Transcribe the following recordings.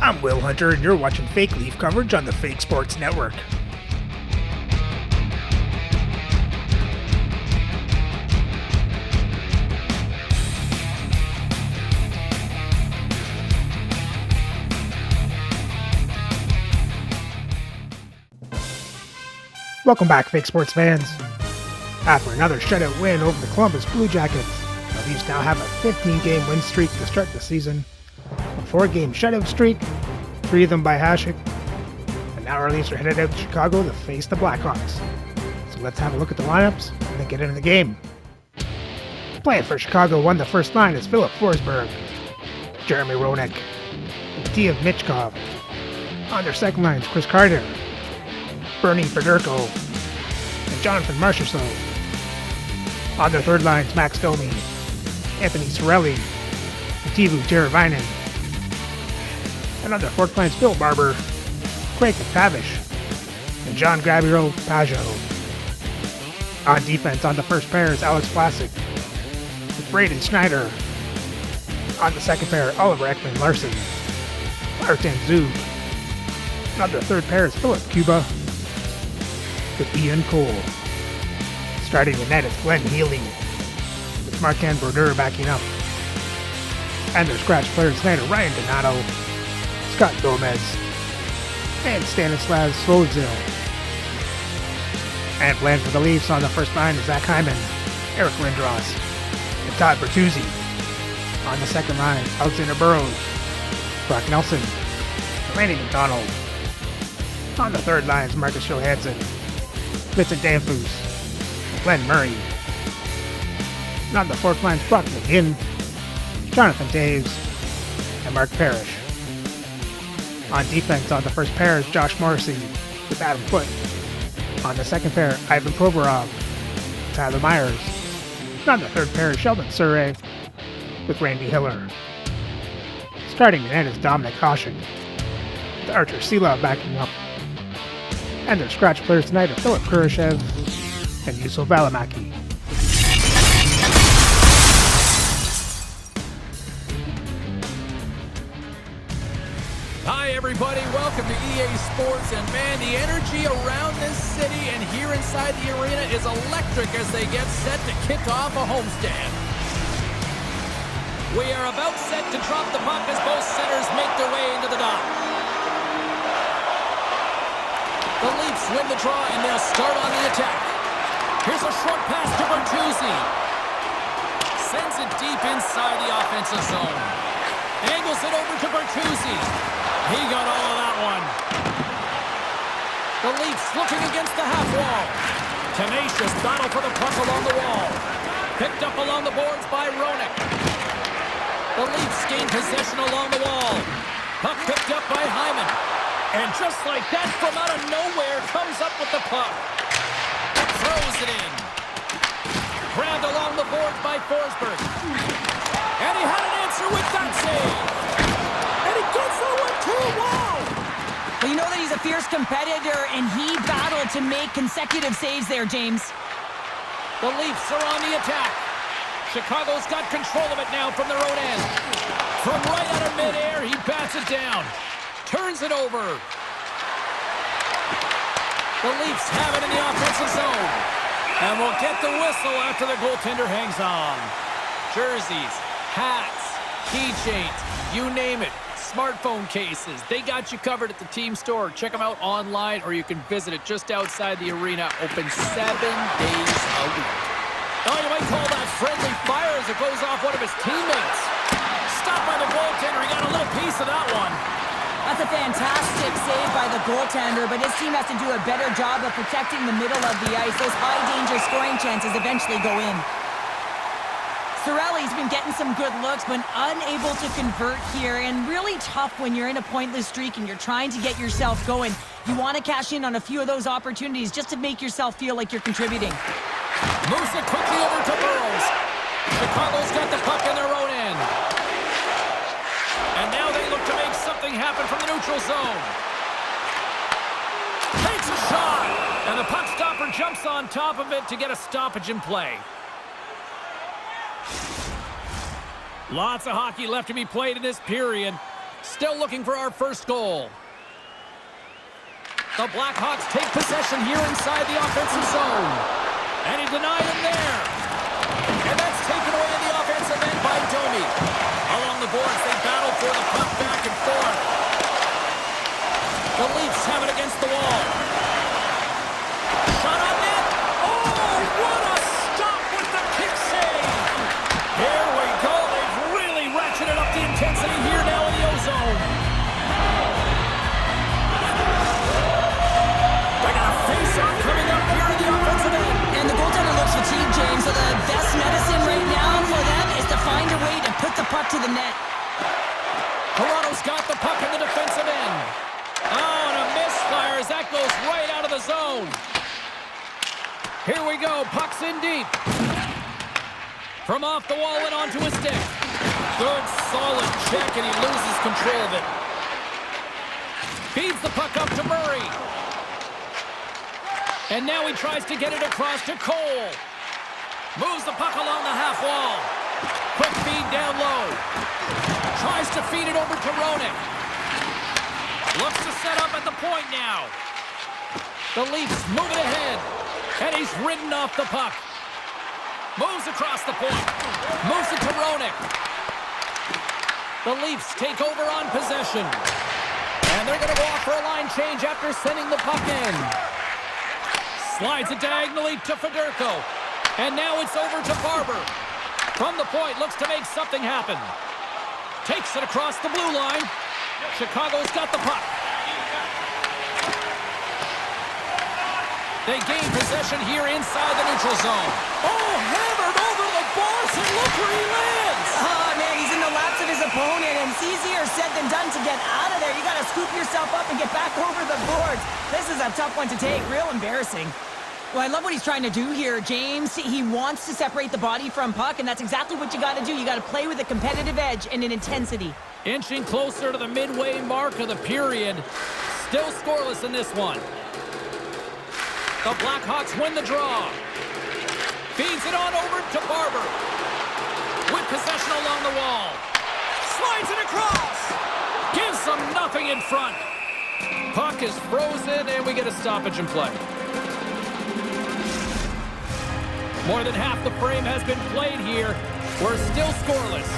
I'm Will Hunter, and you're watching Fake Leaf coverage on the Fake Sports Network. Welcome back, Fake Sports fans. After another shutout win over the Columbus Blue Jackets, the Leafs now have a 15-game win streak to start the season. A 4-game shutout streak, 3 of them by Hasek. And now our Leafs are headed out to Chicago to face the Blackhawks. So let's have a look at the lineups and then get into the game. Playing for Chicago on the first line is Filip Forsberg, Jeremy Roenick, and Matija Michkov. On their second line is Chris Carter, Bernie Federko, and Jonathan Marchessault. On their third line is Max Domi, Anthony Cirelli, and Teuvo Teravainen. And on their fourth line is Phil Barber, Craig McTavish, and John Gabriel Pageau. On defense on the first pair is Alex Vlasic, with Braden Schneider. On the second pair, Oliver Ekman-Larsson, Martin Zub. And on their third pair is Philip Cuba, with Ian Cole. Starting the net is Glenn Healy, with Martin Brodeur backing up. And their scratch players tonight are Ryan Donato, Scott Gomez, and Stanislav Svozil. And playing for the Leafs on the first line is Zach Hyman, Eric Lindros, and Todd Bertuzzi. On the second line, Alexander Burrows, Brock Nelson, and Randy McDonald. On the third line is Marcus Johansson, Vincent Danfus, and Glenn Murray. And on the fourth line is Brock McGinn, Jonathan Taves, and Mark Parrish. On defense on the first pair is Josh Morrissey with Adam Foote. On the second pair, Ivan Provorov, Tyler Myers. And on the third pair is Sheldon Surrey with Randy Hiller. Starting the net is Dominic Hasek, with Archer Sila backing up. And their scratch players tonight are Philip Kurashev and Yusuf Valimaki. Hi everybody, welcome to EA Sports, and man, the energy around this city and here inside the arena is electric as they get set to kick off a homestand. We are about set to drop the puck as both centers make their way into the dock. The Leafs win the draw and they'll start on the attack. Here's a short pass to Bertuzzi. Sends it deep inside the offensive zone. Angles it over to Bertuzzi. He got all of that one. The Leafs looking against the half wall. Tenacious battle for the puck along the wall. Picked up along the boards by Roenick. The Leafs gain possession along the wall. Puck picked up by Hyman. And just like that, from out of nowhere, comes up with the puck. Throws it in. Grabbed along the boards by Forsberg. And he had an answer with that save. And he gets that one too. Wow! Well, you know that he's a fierce competitor, and he battled to make consecutive saves there, James. The Leafs are on the attack. Chicago's got control of it now from their own end. From right out of midair, he bats it down. Turns it over. The Leafs have it in the offensive zone. And we'll get the whistle after the goaltender hangs on. Jerseys, hats, keychains, you name it. Smartphone cases, they got you covered at the team store. Check them out online, or you can visit it just outside the arena. Open 7 days a week. Oh, you might call that friendly fire as it goes off one of his teammates. Stopped by the goaltender. He got a little piece of that one. That's a fantastic save by the goaltender, but his team has to do a better job of protecting the middle of the ice. Those high-danger scoring chances eventually go in. Cirelli's been getting some good looks, but unable to convert here, and really tough when you're in a pointless streak and you're trying to get yourself going. You want to cash in on a few of those opportunities just to make yourself feel like you're contributing. Moves it quickly over to Burrows. Chicago's got the puck in their own end. And now they look to make something happen from the neutral zone. Takes a shot. And the puck stopper jumps on top of it to get a stoppage in play. Lots of hockey left to be played in this period. Still looking for our first goal. The Blackhawks take possession here inside the offensive zone. And he denied him there. And that's taken away in the offensive end by Domi. Along the boards, they battle for the puck back and forth. The Leafs have it against the wall. Shot on net. Oh, what a stop with the kick save. Here we go. They've really ratcheted up the intensity here now in the O-zone. They got a face-off coming up here in the offensive end. And the goaltender looks fatigued, James, so the best medicine right now for them is to find a way to put the puck to the net. Toronto's got the puck in the defensive end. Oh, and a misfire as that goes right out of the zone. Here we go. Puck's in deep. From off the wall and onto his stick. Good, solid check, and he loses control of it. Feeds the puck up to Murray. And now he tries to get it across to Cole. Moves the puck along the half wall. Quick feed down low. Tries to feed it over to Roenick. Looks to set up at the point now. The Leafs move it ahead. And he's ridden off the puck. Moves across the point. Moves it to Roenick. The Leafs take over on possession. And they're going to go off for a line change after sending the puck in. Slides it diagonally to Fedorko. And now it's over to Barber. From the point, looks to make something happen. Takes it across the blue line. Chicago's got the puck. They gain possession here inside the neutral zone. Oh, hammered over the boards, and look where he lands. Oh, man, he's in the laps of his opponent, and it's easier said than done to get out of there. You got to scoop yourself up and get back over the boards. This is a tough one to take. Real embarrassing. Well, I love what he's trying to do here, James. He wants to separate the body from puck, and that's exactly what you got to do. You got to play with a competitive edge and an intensity. Inching closer to the midway mark of the period. Still scoreless in this one. The Blackhawks win the draw. Feeds it on over to Barber. With possession along the wall. Slides it across. Gives them nothing in front. Puck is frozen, and we get a stoppage in play. More than half the frame has been played here. We're still scoreless.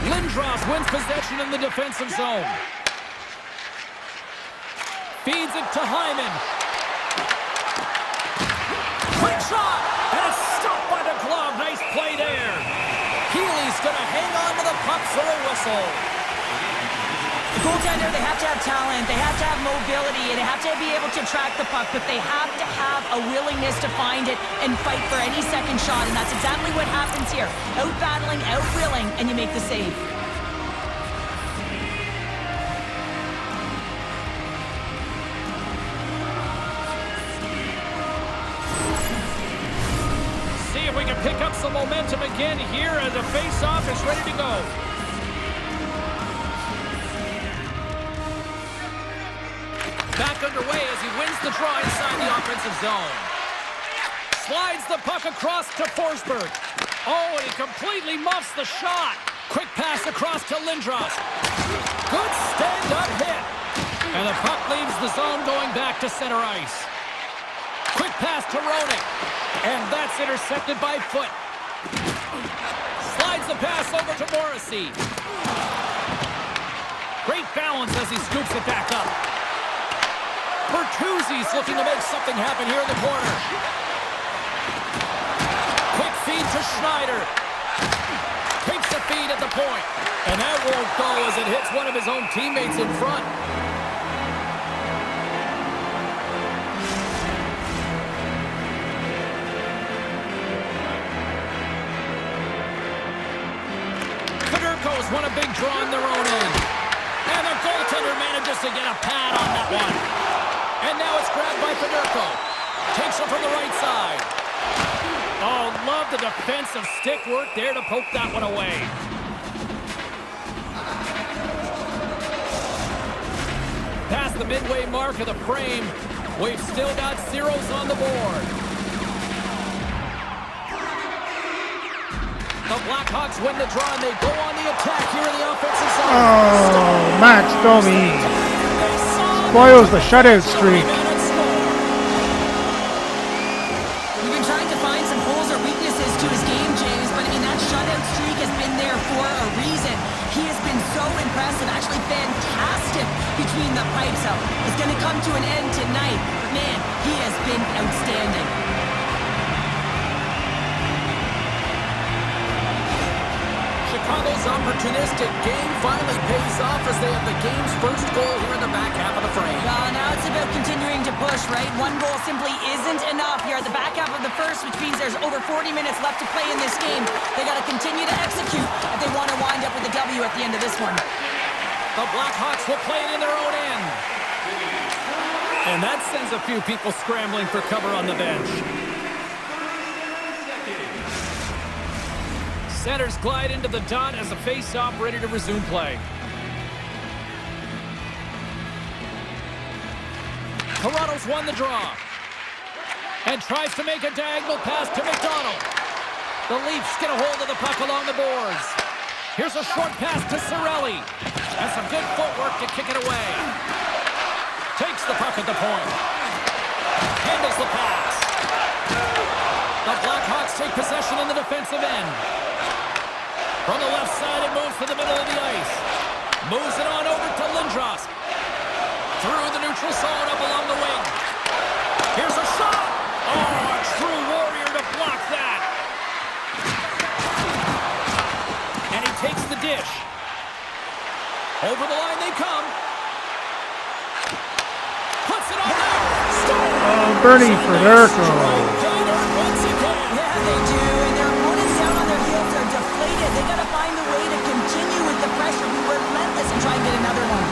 Lindros wins possession in the defensive zone. Feeds it to Hyman. Quick shot! And it's stopped by the glove. Nice play there. Healy's going to hang on to the puck for a whistle. The goaltender, they have to have talent, they have to have mobility, and they have to be able to track the puck, but they have to have a willingness to find it and fight for any second shot, and that's exactly what happens here. Out-battling, out-willing, and you make the save. See if we can pick up some momentum again here as a face-off is ready to go. Back underway as he wins the draw inside the offensive zone. Slides the puck across to Forsberg. Oh, and he completely muffs the shot. Quick pass across to Lindros. Good stand-up hit. And the puck leaves the zone going back to center ice. Quick pass to Roenick. And that's intercepted by Foot. Slides the pass over to Morrissey. Great balance as he scoops it back up. Bertuzzi's looking to make something happen here in the corner. Quick feed to Schneider. Takes the feed at the point. And that won't go as it hits one of his own teammates in front. Fedorko's won a big draw in their own end. And the goaltender manages to get a pad on that one. And now it's grabbed by Fedorko. Takes him from the right side. Oh, love the defensive stick work there to poke that one away. Past the midway mark of the frame, we've still got zeros on the board. The The Blackhawks win the draw, and they go on the attack here in the offensive zone. Oh, Max Domi spoils the shutout streak. We've been trying to find some holes or weaknesses to his game, James, but I mean, that shutout streak has been there for a reason. He has been so impressive, actually fantastic between the pipes. It's going to come to an end tonight. Man, he has been outstanding. Chicago's opportunistic game finally pays off as they have the game's first goal here in the back half of the frame. Now it's about continuing to push, right? One goal simply isn't enough here at the back half of the first, which means there's over 40 minutes left to play in this game. They got to continue to execute if they want to wind up with a W at the end of this one. The Blackhawks will play it in their own end. And that sends a few people scrambling for cover on the bench. Centers glide into the dot as a face-off ready to resume play. Toronto's won the draw. And tries to make a diagonal pass to McDonald. The Leafs get a hold of the puck along the boards. Here's a short pass to Cirelli. And some good footwork to kick it away. Takes the puck at the point. Handles the pass. The Blackhawks take possession in the defensive end. From the left side, it moves to the middle of the ice. Moves it on over to Lindros. Through the neutral zone, up along the wing. Here's a shot. Oh, a true warrior to block that. And he takes the dish. Over the line they come. Puts it on there. Oh, Bernie Federico. Yeah, they do. And their opponents down on their heels are deflated. They got to find a way to continue with the pressure, be relentless, and try and get another one.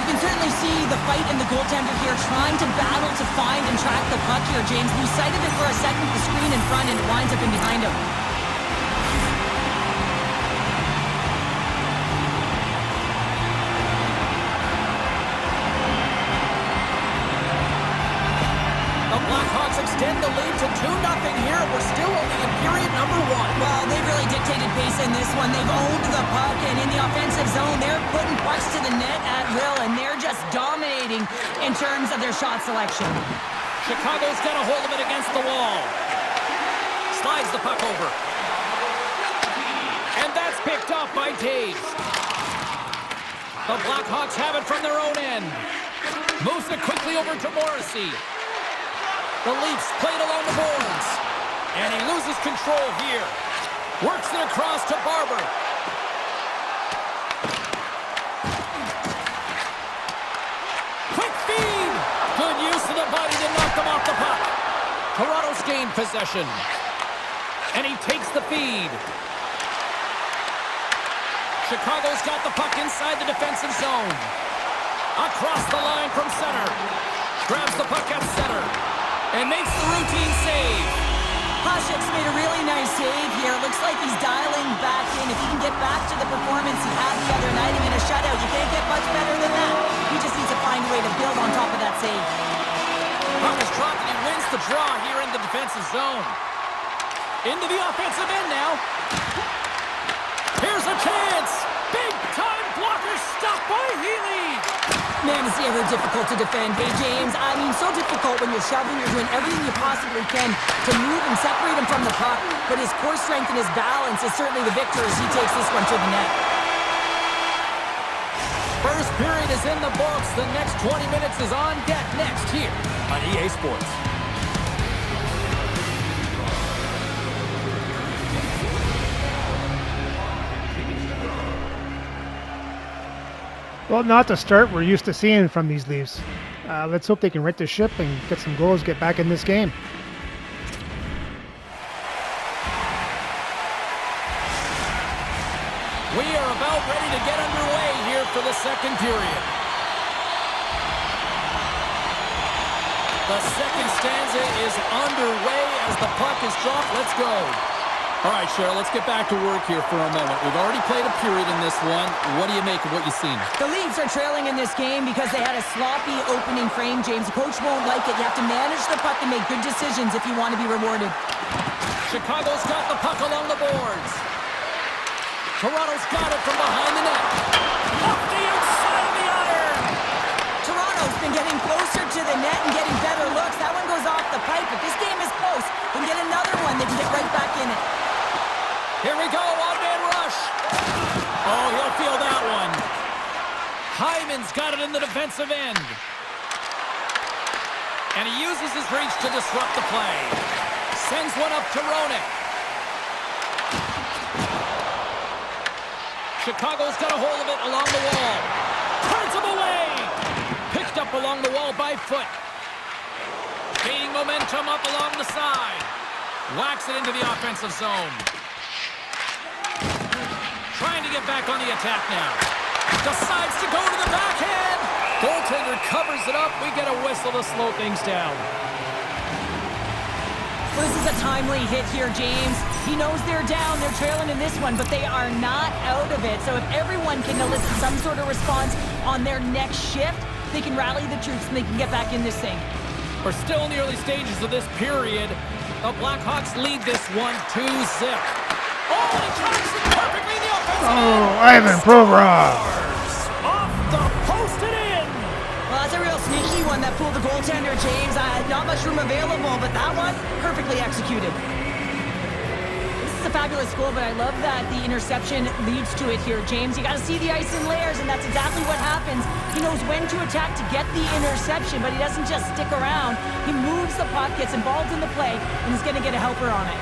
You can certainly see the fight in the goaltender here, trying to battle to find and track the puck here, James. Lose sight of it for a second with the screen in front, and it winds up in behind him. Extend the lead to 2-0 here. We're still only in period number 1. Well, they've really dictated pace in this one. They've owned the puck, and in the offensive zone, they're putting pucks to the net at will, and they're just dominating in terms of their shot selection. Chicago's got a hold of it against the wall. Slides the puck over. And that's picked off by Taves. The Blackhawks have it from their own end. Moves it quickly over to Morrissey. The Leafs played along the boards. And he loses control here. Works it across to Barber. Quick feed. Good use of the body to knock them off the puck. Toronto's gained possession. And he takes the feed. Chicago's got the puck inside the defensive zone. Across the line from center. Grabs the puck at center. And makes the routine save. Hasek's made a really nice save here. Looks like he's dialing back in. If he can get back to the performance he had the other night in a shutout, you can't get much better than that. He just needs to find a way to build on top of that save. Puck is dropped and he wins the draw here in the defensive zone. Into the offensive end now. Here's a chance. Big time blocker stopped by Healy. Man, is he ever difficult to defend. Hey, James, I mean, so difficult when you're shoving, you're doing everything you possibly can to move and separate him from the puck. But his core strength and his balance is certainly the victor as he takes this one to the net. First period is in the books. The next 20 minutes is on deck next here on EA Sports. Well, not the start we're used to seeing from these Leafs. Let's hope they can right the ship and get some goals, get back in this game. We are about ready to get underway here for the second period. The second stanza is underway as the puck is dropped. Let's go. All right, Cheryl, let's get back to work here for a moment. We've already played a period in this one. What do you make of what you've seen? The Leafs are trailing in this game because they had a sloppy opening frame, James. The coach won't like it. You have to manage the puck and make good decisions if you want to be rewarded. Chicago's got the puck along the Toronto's got it from behind the net. Off the inside of the iron. Toronto's been getting closer to the net and getting better looks. That one goes off the pipe, but this game is close. They can get another one. They can get right back in it. Here we go, one-man rush. Oh, he'll feel that one. Hyman's got it in the defensive end. And he uses his reach to disrupt the play. Sends one up to Roenick. Chicago's got a hold of it along the wall. Turns him away. Picked up along the wall by Foot. Gaining momentum up along the side. Whacks it into the offensive zone. Trying to get back on the attack now. Decides to go to the backhand. Goaltender covers it up. We get a whistle to slow things down. Well, this is a timely hit here, James. He knows they're down. They're trailing in this one, but they are not out of it. So if everyone can elicit some sort of response on their next shift, they can rally the troops and they can get back in this thing. We're still in the early stages of this period. The Blackhawks lead this one 2-0. Oh, and he tracks it perfectly in the offensive end. Oh, Ivan Provorov. Off the post and in. Well, that's a real sneaky one that fooled the goaltender, James. Not much room available, but that one, perfectly executed. This is a fabulous goal, but I love that the interception leads to it here, James. You got to see the ice in layers, and that's exactly what happens. He knows when to attack to get the interception, but he doesn't just stick around. He moves the puck, gets involved in the play, and he's going to get a helper on it.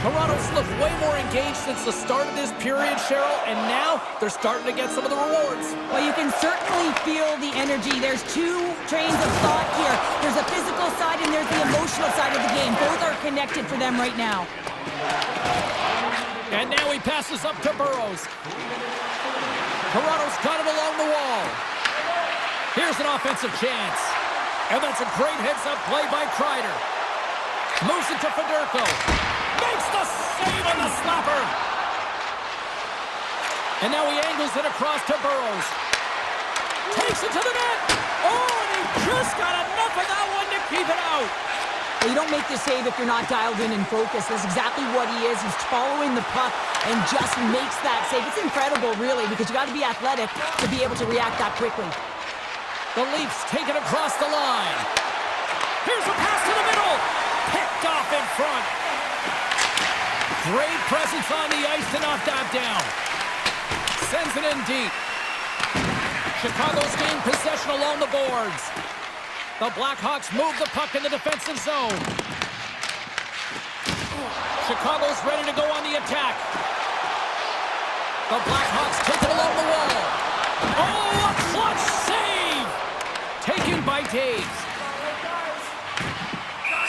Toronto's looked way more engaged since the start of this period, Cheryl, and now they're starting to get some of the rewards. Well, you can certainly feel the energy. There's two trains of thought here. There's a physical side and there's the emotional side of the game. Both are connected for them right now. And now he passes up to Burrows. Toronto's got it along the wall. Here's an offensive chance. And that's a great heads-up play by Kreider. Moves it to Fedorko. Makes the save on the slapper. And now he angles it across to Burrows. Takes it to the net. Oh, and he just got enough of that one to keep it out. Well, you don't make the save if you're not dialed in and focused. That's exactly what he is. He's following the puck and just makes that save. It's incredible, really, because you got to be athletic to be able to react that quickly. The Leafs take it across the line. Here's a pass to the middle. Picked off in front. Great presence on the ice to knock that down. Sends it in deep. Chicago's gained possession along the boards. The Blackhawks move the puck in the defensive zone. Chicago's ready to go on the attack. The Blackhawks take it along the wall. Oh, a clutch save! Taken by Taves.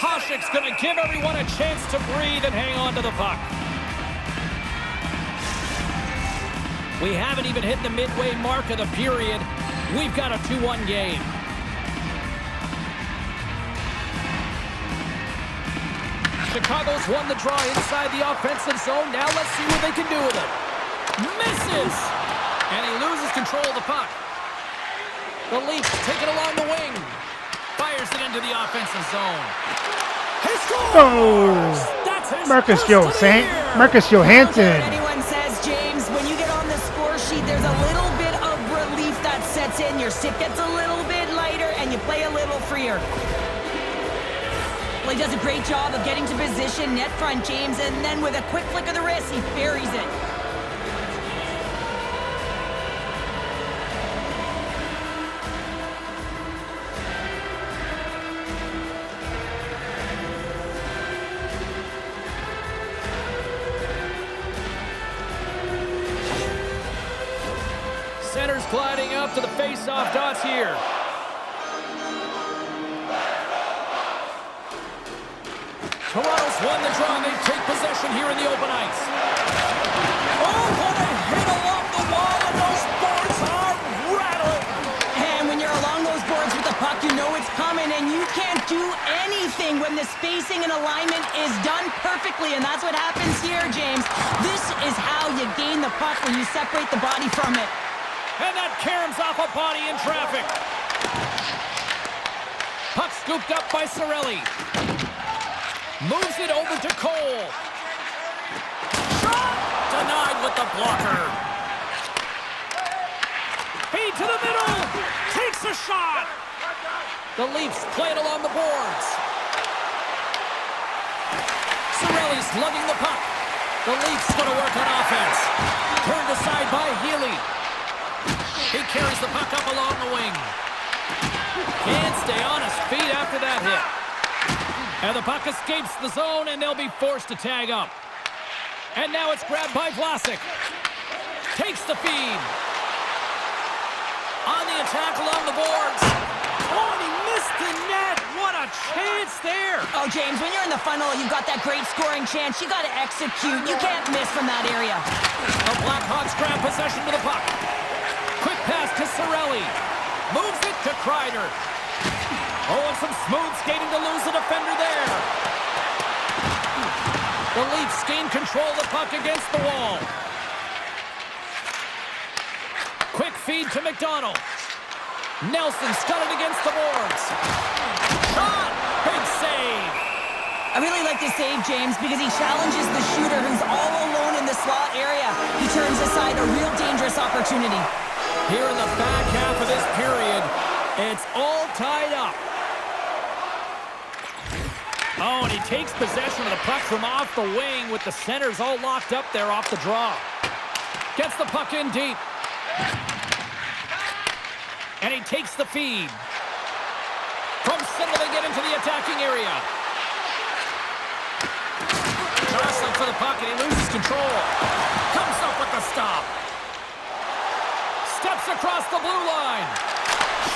Koshik's going to give everyone a chance to breathe and hang on to the puck. We haven't even hit the midway mark of the period. We've got a 2-1 game. Chicago's won the draw inside the offensive zone. Now let's see what they can do with it. Misses! And he loses control of the puck. The Leafs take it along the wing. Fires it into the offensive zone. He scores! Oh! That's his Marcus first of the year. Marcus Johansson. Anyone says, James, when you get on the score sheet, there's a little bit of relief that sets in. Your stick gets a little bit lighter and you play a little freer. Well, he does a great job of getting to position, net front, James, and then with a quick flick of the wrist, he buries it. Center's gliding up to the face-off dots here. Toronto's won the draw, and they take possession here in the open ice. Oh, what a hit along the wall, and those boards are rattling. And when you're along those boards with the puck, you know it's coming, and you can't do anything when the spacing and alignment is done perfectly, and that's what happens here, James. This is how you gain the puck when you separate the body from it. And that caroms off a body in traffic. Puck scooped up by Cirelli. Moves it over to Cole. Shot! Denied with the blocker. Feed to the middle. Takes a shot. The Leafs play it along the boards. Cirelli's lugging the puck. The Leafs going to work on offense. Turned aside by Healy. He carries the puck up along the wing. Can't stay on his feet after that hit. And the puck escapes the zone, and they'll be forced to tag up. And now it's grabbed by Vlasic. Takes the feed. On the attack along the boards. Oh, and he missed the net. What a chance there. Oh, James, when you're in the funnel, you've got that great scoring chance. You got to execute. You can't miss from that area. The Blackhawks grab possession with the puck. Quick pass to Cirelli. Moves it to Kreider. Oh, and some smooth skating to lose the defender there. The Leafs gain control of the puck against the wall. Quick feed to McDonald. Nelson's got it against the boards. Shot! Big save! I really like this save, James, because he challenges the shooter who's all alone in the slot area. He turns aside a real dangerous opportunity. Here in the back half of this period, it's all tied up. Oh, and he takes possession of the puck from off the wing with the centers all locked up there off the draw. Gets the puck in deep. And he takes the feed. From center they get into the attacking area. Jostling for the puck and he loses control. Comes up with the stop. Steps across the blue line.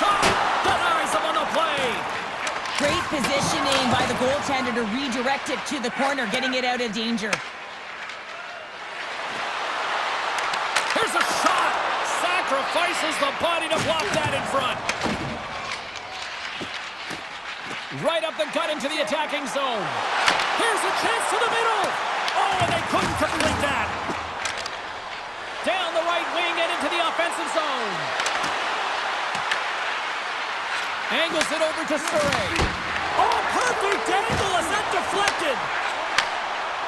Shot! Denies him on the play. Great positioning by the goaltender to redirect it to the corner, getting it out of danger. Here's a shot! Sacrifices the body to block that in front. Right up the gut into the attacking zone. Here's a chance to the middle. Oh, and they couldn't complete that. Down the right wing and into the offensive zone. Angles it over to Surrey. Oh, perfect angle as that deflected.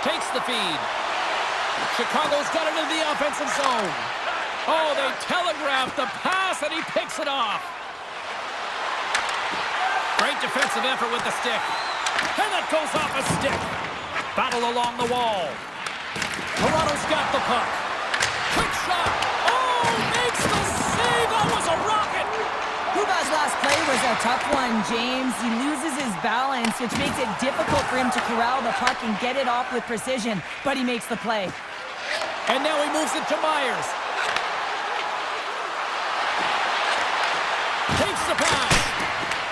Takes the feed. Chicago's got it into the offensive zone. Oh, they telegraphed the pass and he picks it off. Great defensive effort with the stick. And that goes off a stick. Battle along the wall. Toronto's got the puck. Quick shot. Oh, makes the save. That was a rocket. Kuba's last play was a tough one, James. He loses his balance, which makes it difficult for him to corral the puck and get it off with precision, but he makes the play. And now he moves it to Myers. Takes the pass.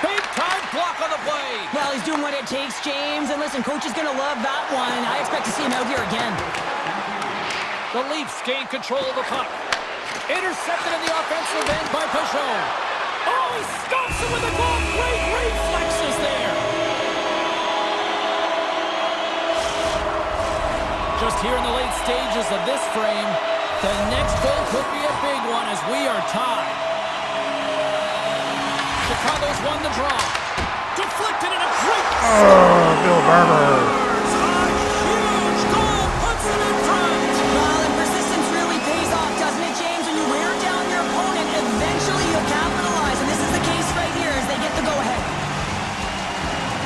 Big time block on the play. Well, he's doing what it takes, James. And listen, coach is going to love that one. I expect to see him out here again. The Leafs gain control of the puck. Intercepted in the offensive end by Peugeot. Oh, he stops it with a goal. Great reflexes there. Just here in the late stages of this frame, the next goal could be a big one as we are tied. Chicago's won the draw. Deflected in a great... Oh, Bill Barber. A huge goal puts it in front. Well, and persistence really pays off, doesn't it, James? When you wear down your opponent, eventually you'll capitalize. And this is the case right here as they get the go-ahead.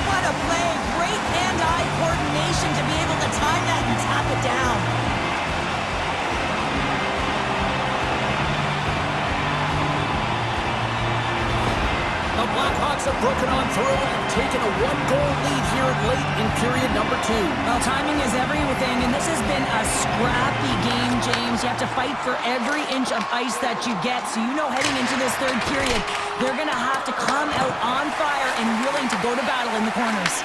What a play. Great hand-eye coordination to be able to time that and tap it down. The Blackhawks have broken on through and taken a one-goal lead here late in period number 2. Well, timing is everything, and this has been a scrappy game, James. You have to fight for every inch of ice that you get, so you know heading into this third period, they're going to have to come out on fire and willing to go to battle in the corners.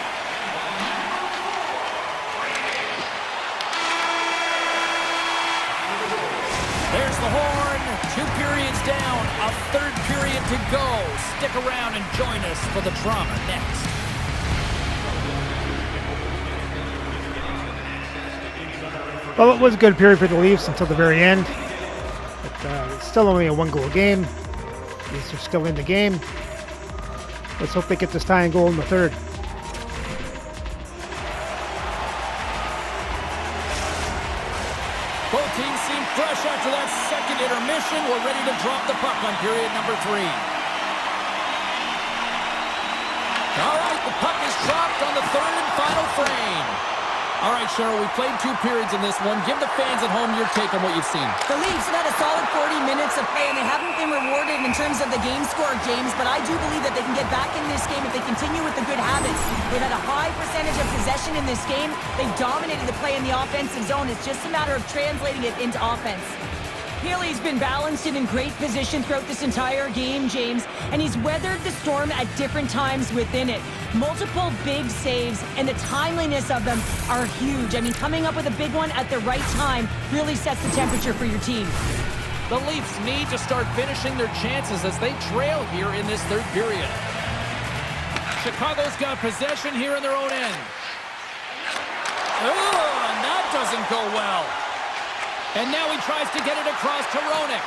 There's the horn. 2 periods down. A third period to go. Stick around and join us for the drama next. Well, it was a good period for the Leafs until the very end. But it's still only a one-goal game. Leafs are still in the game. Let's hope they get this tying goal in the third. Fresh after that second intermission, we're ready to drop the puck on period number 3. All right, the puck is dropped on the third and final frame. All right, Cheryl, we played 2 periods in this one. Give the fans at home your take on what you've seen. The Leafs have had a solid 40 minutes of play, and they haven't been rewarded in terms of the game score, James, but I do believe that they can get back in this game if they continue with the good habits. They've had a high percentage of possession in this game. They've dominated the play in the offensive zone. It's just a matter of translating it into offense. Healy's been balanced and in great position throughout this entire game, James, and he's weathered the storm at different times within it. Multiple big saves, and the timeliness of them are huge. I mean, coming up with a big one at the right time really sets the temperature for your team. The Leafs need to start finishing their chances as they trail here in this third period. Chicago's got possession here in their own end. Oh, and that doesn't go well. And now he tries to get it across to Roenick.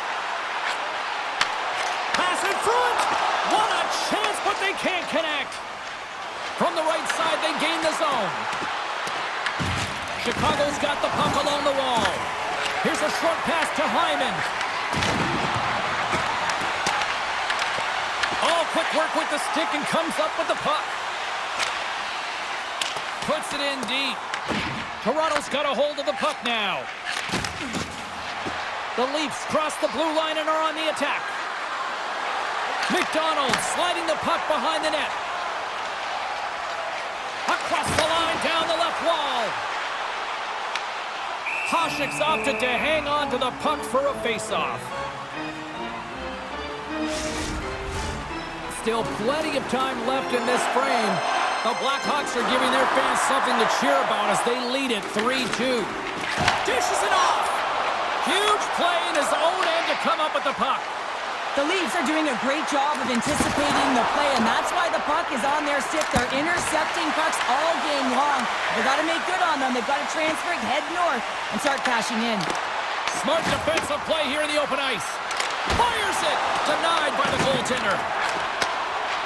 Pass in front! What a chance, but they can't connect! From the right side, they gain the zone. Chicago's got the puck along the wall. Here's a short pass to Hyman. Oh, quick work with the stick and comes up with the puck. Puts it in deep. Toronto's got a hold of the puck now. The Leafs cross the blue line and are on the attack. McDonald sliding the puck behind the net. Across the line, down the left wall. Hasek's opted to hang on to the puck for a face-off. Still plenty of time left in this frame. The Blackhawks are giving their fans something to cheer about as they lead it 3-2. Dishes it off. Huge play in his own end to come up with the puck. The Leafs are doing a great job of anticipating the play, and that's why the puck is on their stick. They're intercepting pucks all game long. They've got to make good on them. They've got to transfer it, head north, and start cashing in. Smart defensive play here in the open ice. Fires it. Denied by the goaltender.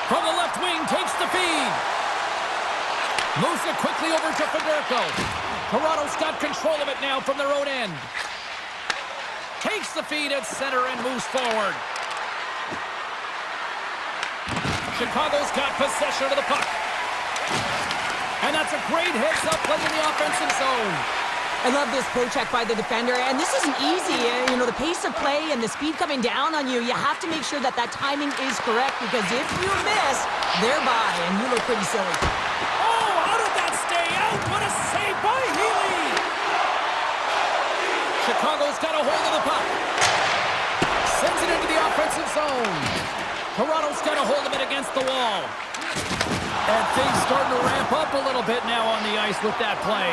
From the left wing, takes the feed. Moves it quickly over to Federico. Toronto's got control of it now from their own end. Takes the feed at center and moves forward. Chicago's got possession of the puck. And that's a great heads-up play in the offensive zone. I love this poke-check by the defender, and this isn't easy. You know, the pace of play and the speed coming down on you, you have to make sure that that timing is correct, because if you miss, they're by, and you look pretty silly. Oh, how did that stay out? What a save by Healy! Chicago's got a hold of the puck. Sends it into the offensive zone. Toronto's got a hold of it against the wall. And things starting to ramp up a little bit now on the ice with that play.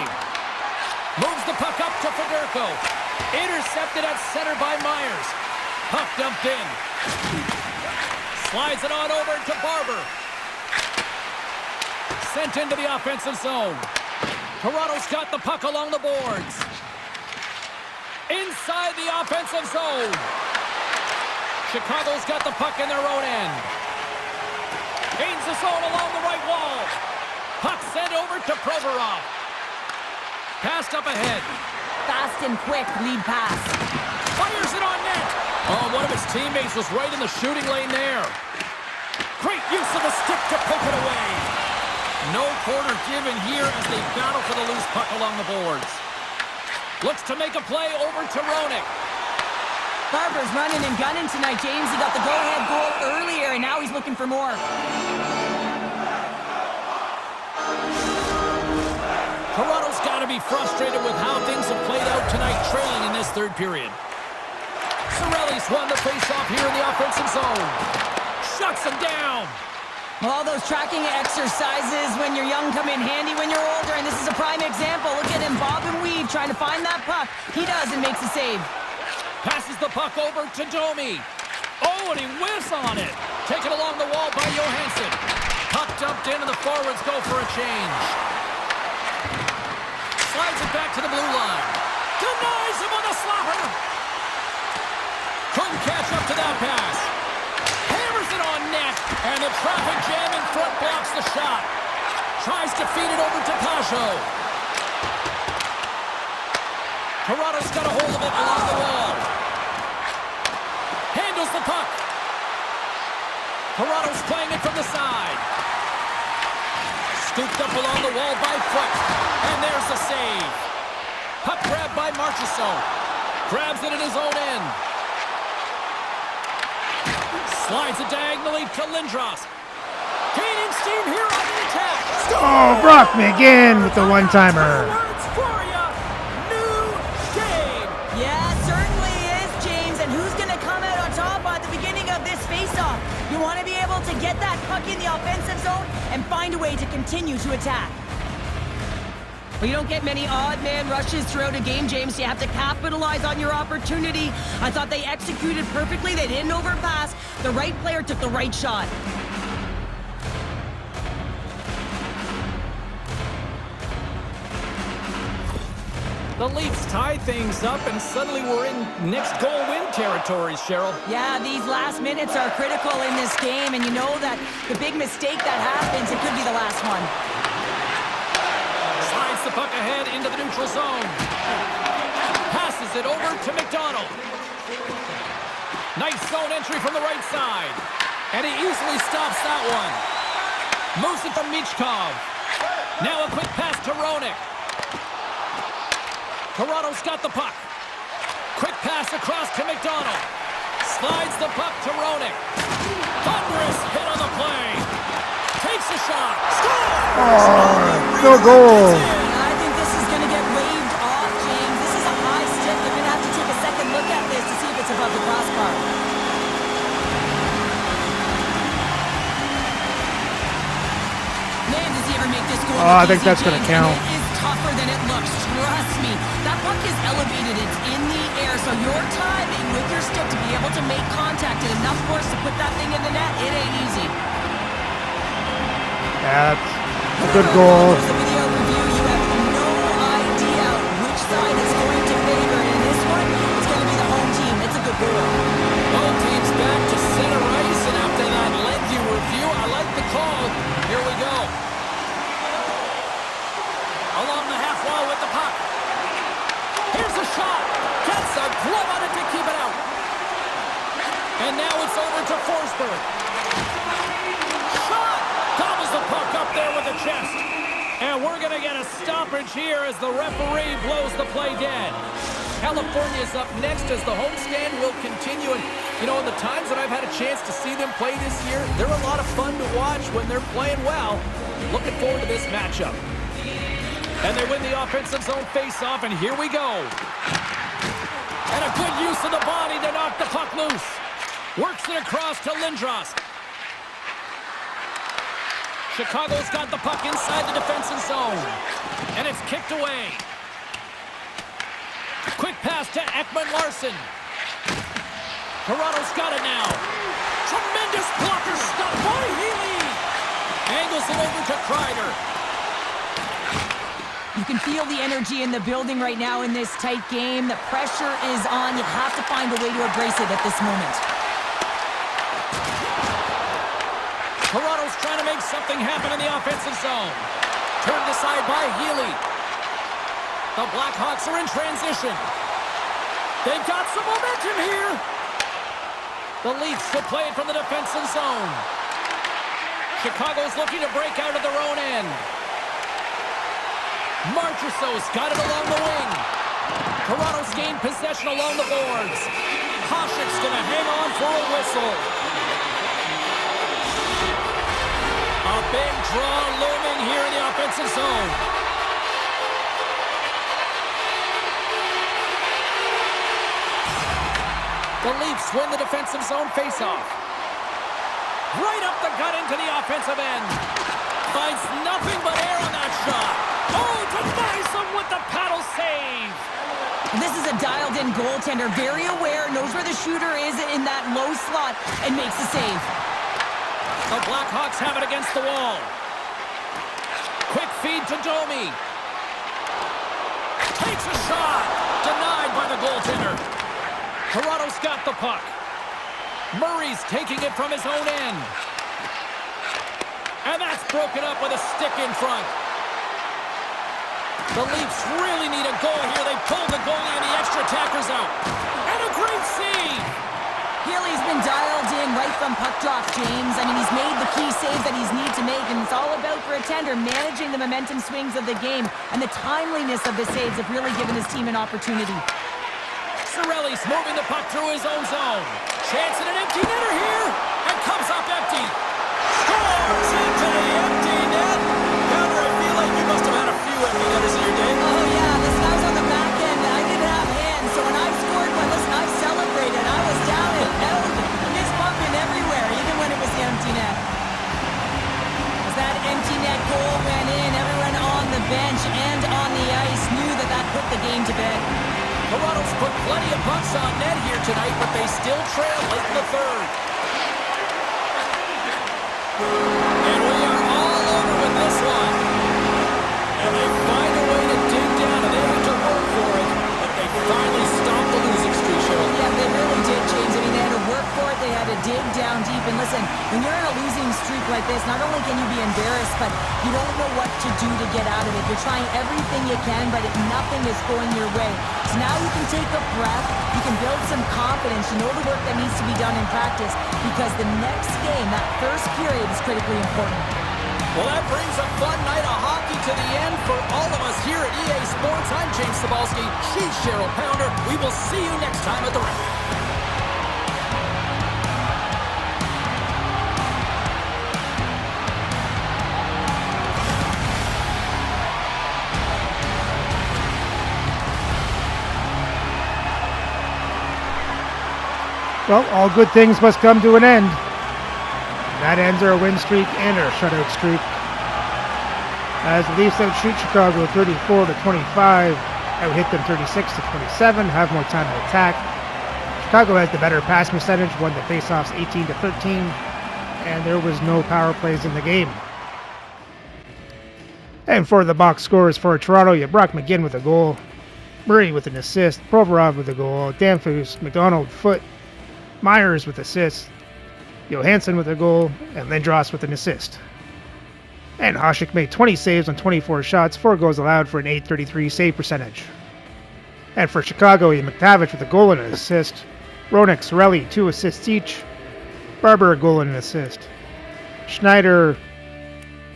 Moves the puck up to Federico. Intercepted at center by Myers. Puck dumped in. Slides it on over to Barber. Sent into the offensive zone. Toronto's got the puck along the boards. Inside the offensive zone. Chicago's got the puck in their own end. Gains the zone along the right wall. Puck sent over to Provorov. Passed up ahead. Fast and quick lead pass. Fires it on net. Oh, one of his teammates was right in the shooting lane there. Great use of the stick to poke it away. No quarter given here as they battle for the loose puck along the boards. Looks to make a play over to Roenick. Barber's running and gunning tonight, James. He got the go-ahead goal earlier, and now he's looking for more. Toronto's got to be frustrated with how things have played out tonight, trailing in this third period. Cirelli's won the face-off here in the offensive zone. Shuts him down. All those tracking exercises when you're young come in handy when you're older, and this is a prime example. Look at him bob and weave trying to find that puck. He does and makes a save. Passes the puck over to Domi. Oh, and he whiffs on it. Taken along the wall by Johansson. Puck dumped in and the forwards go for a change. Slides it back to the blue line. Denies him on the slapper. Couldn't catch up to that pass. Hammers it on net. And the traffic jam in front blocks the shot. Tries to feed it over to Pajot. Toronto's got a hold of it along the wall. Handles the puck. Toronto's playing it from the side. Scooped up along the wall by Foot. And there's the save. Puck grabbed by Marchessault. Grabs it in his own end. Slides it diagonally to Lindros. Gaining steam here on the attack. Oh, Brock McGinn with the one-timer. Words for ya. New game. Yeah, certainly is, James. And who's going to come out on top at the beginning of this face-off? You want to be able to get that puck in the offensive zone and find a way to continue to attack. Well, you don't get many odd man rushes throughout a game, James. You have to capitalize on your opportunity. I thought they executed perfectly. They didn't overpass. The right player took the right shot. The Leafs tie things up, and suddenly we're in next goal win territories, Cheryl. Yeah, these last minutes are critical in this game, and you know that the big mistake that happens, it could be the last one. Slides the puck ahead into the neutral zone. Passes it over to McDonald. Nice zone entry from the right side. And he easily stops that one. Moves it from Michkov. Now a quick pass to Roenick. Toronto's got the puck. Quick pass across to McDonald. Slides the puck to Roenick. Thunderous hit on the play. Takes a shot. Scores! No goal. I think this is going to get waved off, James. This is a high stick. They're going to have to take a second look at this to see if it's above the crossbar. Man, does he ever make this goal? Oh, I think that's going to count. It is tougher than it looks. Trust me. That puck is elevated. It's in the air. So your timing with your stick to be able to make contact and enough force to put that thing in the net, it ain't easy. That's a good goal. Here's the video review. You have no idea which side is going to favor. And in this one, it's going to be the home team. It's a good goal. Both teams back to center ice, and after that lengthy review, I like the call. Here we go. Along the half wall with the puck. Here's a shot. Gets a glove on it to keep it out. And now it's over to Forsberg. Shot! Gobbles the puck up there with the chest. And we're going to get a stoppage here as the referee blows the play dead. California's up next as the homestand will continue. And, you know, in the times that I've had a chance to see them play this year, they're a lot of fun to watch when they're playing well. Looking forward to this matchup. And they win the offensive zone face-off, and here we go. And a good use of the body to knock the puck loose. Works it across to Lindros. Chicago's got the puck inside the defensive zone. And it's kicked away. Quick pass to Ekman-Larsson. Toronto's got it now. Tremendous blocker stop by Healy. Angles it over to Kreider. You can feel the energy in the building right now in this tight game. The pressure is on. You have to find a way to embrace it at this moment. Toronto's trying to make something happen in the offensive zone. Turned aside by Healy. The Blackhawks are in transition. They've got some momentum here. The Leafs will play it from the defensive zone. Chicago's looking to break out of their own end. Marchessault's got it along the wing. Toronto's gained possession along the boards. Hasek's going to hang on for a whistle. A big draw looming here in the offensive zone. The Leafs win the defensive zone faceoff. Right up the gut into the offensive end. Finds nothing but air on that shot. Oh, denies him with the paddle save. This is a dialed-in goaltender, very aware, knows where the shooter is in that low slot, and makes the save. The Blackhawks have it against the wall. Quick feed to Domi. Takes a shot. Denied by the goaltender. Toronto's got the puck. Murray's taking it from his own end. And that's broken up with a stick in front. The Leafs really need a goal here. They pulled the goalie and the extra attackers out. And a great save! Healy's been dialed in right from puck drop, James. I mean, he's made the key saves that he's need to make, and it's all about, for a tender, managing the momentum swings of the game, and the timeliness of the saves have really given his team an opportunity. Cirelli's moving the puck through his own zone. Chance at an empty netter here, and comes up empty. Scores into the empty net. Pounder, I feel like you must have had a few empty netters in your day. Oh, yeah, listen, I was on the back end, and I didn't have hands, so when I scored one, listen, I celebrated. I was down and out, fist bumping everywhere, even when it was the empty net. As that empty net goal went in, everyone on the bench and on the ice knew that that put the game to bed. Toronto's put plenty of pucks on net here tonight, but they still trail late in the third. And we are all over with this one. And they find a way to dig down, and they have to work for it. But they finally stopped the losing streak, Cheryl. Yeah, they really did, James. I mean, they had to work for it. They had to dig down deep. And listen, when you're in a losing streak like this, not only can you be embarrassed, but you don't know what to do to get out of it. You're trying everything you can, but nothing is going your way. So now you can take a breath. You can build some confidence. You know the work that needs to be done in practice, because the next game, that first period, is critically important. Well, that brings a fun night of hockey to the end for all of us here at EA Sports. I'm James Cebulski. She's Cheryl Pounder. We will see you next time at the rink. Well, all good things must come to an end. That ends our win streak and our shutout streak, as the Leafs outshoot Chicago 34-25, out-hit them 36-27, have more time to attack. Chicago has the better pass percentage, won the faceoffs 18-13, and there was no power plays in the game. And for the box scores for Toronto, you have Brock McGinn with a goal, Murray with an assist, Provorov with a goal, Danfus, McDonald, Foote, Myers with assists, Johansson with a goal, and Lindros with an assist. And Hasek made 20 saves on 24 shots, 4 goals allowed for an .833 save percentage. And for Chicago, you had McTavish with a goal and an assist, Roenick, Cirelli, 2 assists each, Barber a goal and an assist, Schneider,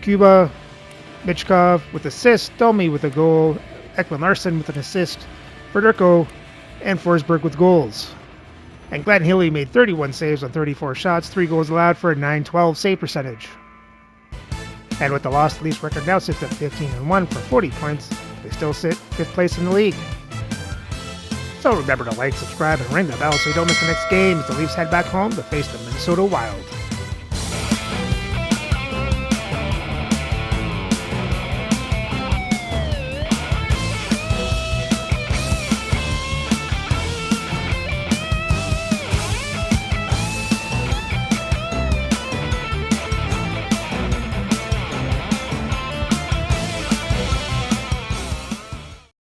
Cuba, Michkov with assists, Domi with a goal, Ekman Larsson with an assist, Federico, and Forsberg with goals. And Glenn Healy made 31 saves on 34 shots, 3 goals allowed for a .912 save percentage. And with the loss, the Leafs record now sits at 15-1 for 40 points. They still sit 5th place in the league. So remember to like, subscribe, and ring the bell so you don't miss the next game as the Leafs head back home to face the Minnesota Wild.